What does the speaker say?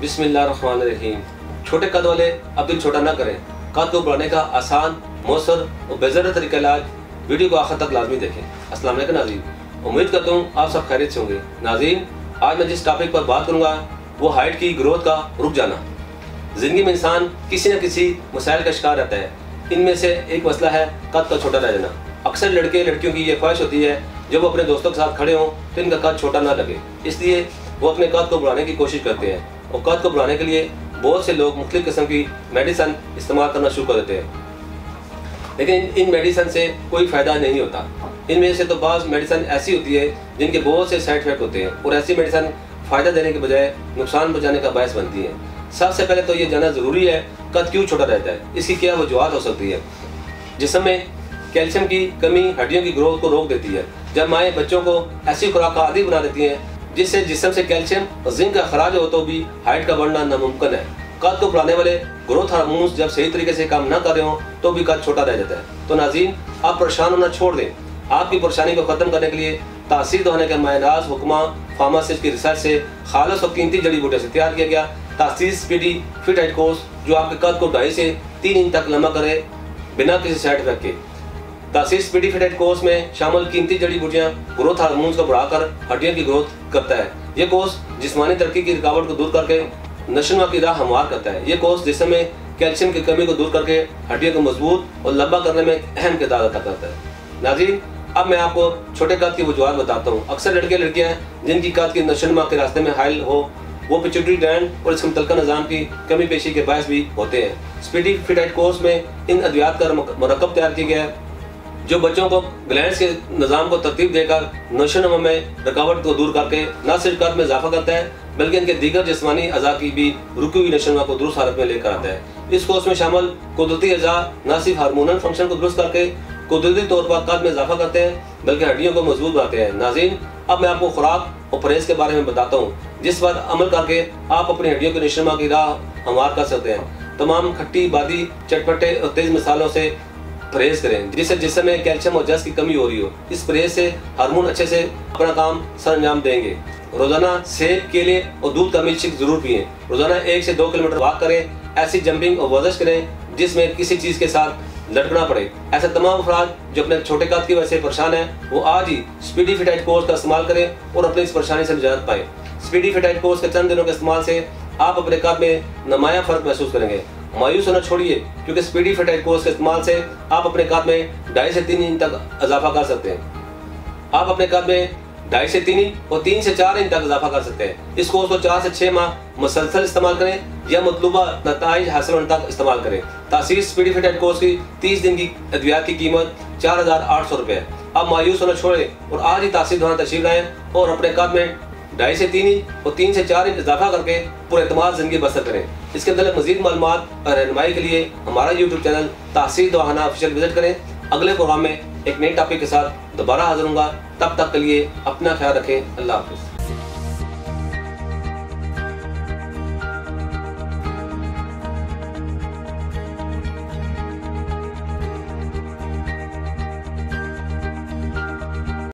बिस्मिल्लाहिर्रहमानिर्रहीम। छोटे कद वाले अब दिल छोटा ना करें। कद को बढ़ाने का आसान, मौसर और बेज़र तरीका इलाज, वीडियो को आखिर तक लाजमी देखें। अस्सलाम वालेकुम नाज़रीन, उम्मीद करता हूँ आप सब खैरियत से होंगे। नाज़रीन, आज मैं जिस टॉपिक पर बात करूँगा वो हाइट की ग्रोथ का रुक जाना। ज़िंदगी में इंसान किसी न किसी मसाइल का शिकार रहता है। इनमें से एक मसला है कद का छोटा रह जाना। अक्सर लड़के लड़कियों की ये ख्वाहिश होती है जब वो अपने दोस्तों के साथ खड़े हों तो इनका कद छोटा ना लगे, इसलिए वो अपने कद को बढ़ाने की कोशिश करते हैं। और कद को बढ़ाने के लिए बहुत से लोग मुख्तलिफ किस्म की मेडिसिन इस्तेमाल करना शुरू कर देते हैं, लेकिन इन मेडिसिन से कोई फ़ायदा नहीं होता। इनमें से तो बाज़ मेडिसिन ऐसी होती है जिनके बहुत से साइड इफेक्ट होते हैं और ऐसी मेडिसिन फ़ायदा देने के बजाय नुकसान पहुँचाने का बायस बनती है। सबसे पहले तो ये जानना ज़रूरी है कद क्यों छोटा रहता है, इसकी क्या वजूहत हो सकती है। जिसमें कैल्शियम की कमी हड्डियों की ग्रोथ को रोक देती है। जब माएँ बच्चों को ऐसी खुराक का आदी बना देती हैं जिससे जिस्म से कैल्शियम और जिंक का खराज हो तो भी हाइट का बढ़ना नामुमकिन है। कद को बढ़ाने वाले ग्रोथ हार्मोन्स जब सही तरीके से काम ना कर रहे हो तो भी कद छोटा रह जाता है। तो नाज़रीन, आप परेशान होना छोड़ दें। आपकी परेशानी को ख़त्म करने के लिए तासीर दवाने के मायनाज हुक्मा फार्मासिस्ट की रिसर्च से खालस और कीमती जड़ी बूटियों से तैयार किया गया तासीर स्पीडी फिट हाइट कोर्स, जो आपके कद को 2.5 से 3 इंच तक लंबा करे बिना किसी साइड इफेक्ट के। तासीर स्पीडी फिट हाइट कोर्स में शामिल कीमती जड़ी बूटियाँ ग्रोथ हार्मोन्स को बढ़ाकर हड्डियों की ग्रोथ करता है। ये कोर्स जिस्मानी तरक्की की रुकावट को दूर करके नशोनुमा की राह हमवार करता है। ये कोर्स जिस्म में कैल्शियम की कमी को दूर करके हड्डियों को मजबूत और लंबा करने में अहम किरदार अदा करता है। नाज़रीन, अब मैं आपको छोटे कद की वजूहत बताता हूँ। अक्सर लड़के लड़कियाँ जिनकी कद की नशोनुमा के रास्ते में हाइल हो वो पिट्यूटरी ग्लैंड और इसके मुतल्लिका निज़ाम की कमी पेशी के बायस भी होते हैं। स्पीडी फिट हाइट कोर्स में इन अद्वियात का मरकब तैयार किया गया है जो बच्चों को ग्लैंड्स के निज़ाम को तरतीब देकर नशोनुमा में रुकावट को दूर करके न सिर्फ कद में इजाफा करता है बल्कि इनके दीगर जिस्मानी अज़ा की भी रुकी हुई नशोनुमा को दुरुस्त हालत में लेकर आता है। इस कोर्स में शामिल कुदरती अज़ा न सिर्फ हार्मोनल फंक्शन को दुरुस्त करके कुदरती तौर पर कद में इजाफा करते हैं बल्कि हड्डियों को मजबूत बनाते हैं। नाज़रीन, अब मैं आपको खुराक और परहेज के बारे में बताता हूँ जिस पर अमल करके आप अपनी हड्डियों की नशोनुमा की राह हमवार कर सकते हैं। तमाम खट्टी, बादी, चटपटे और तेज मसालों से परहेज करें जिससे जिस्म में कैल्शियम और जस की कमी हो रही हो। इस परहेज से हार्मोन अच्छे से अपना काम सर अंजाम देंगे। रोजाना सेब, केले और दूध का मिल्कशेक जरूर पिएं। रोजाना 1 से 2 किलोमीटर वॉक करें। ऐसी जंपिंग और वर्जिश करें जिसमें किसी चीज के साथ लटकना पड़े। ऐसे तमाम अफराद जो अपने छोटे कद की वजह से परेशान है वो आज ही स्पीडी फिट हाइट कोर्स का इस्तेमाल करें और अपनी इस परेशानी से निजात पाएं। स्पीडी फिट हाइट कोर्स के चंद दिनों के इस्तेमाल से आप अपने कद में नुमाया फर्क महसूस करेंगे। मायूस होना छोड़िए क्योंकि स्पीडी फिट हाइट कोर्स के इस्तेमाल से आप अपने कद में 2.5 से 3 इंच तक इजाफा कर सकते हैं। आप अपने कद में 2.5 से 3 इंच और 3 से 4 इंच तक इजाफा कर सकते हैं। इस कोर्स को 4 से 6 माह मुसलसल इस्तेमाल करें या मतलूबा नताइज हासिल होने तक इस्तेमाल करें। तासीर स्पीडी फिट हाइट कोर्स की 30 दिन की अद्वियात की कीमत 4,800 रुपये है। अब मायूस होना छोड़ें और आज ही तासीर दवाना तशरीफ लाएं और अपने कद में 2.5 से 3 इंच और 3 से 4 इंच इजाफा करके पुरएतमाद जिंदगी बसर करें। इसके अंदर मजीद मालूमात और रहनुमाई के लिए हमारा यूट्यूब चैनल तासीर दवाना ऑफिशियल विजिट करें। अगले प्रोग्राम में एक नए टॉपिक के साथ दोबारा हाजिर होऊंगा। तब तक के लिए अपना ख्याल रखें। अल्लाह हाफिज़।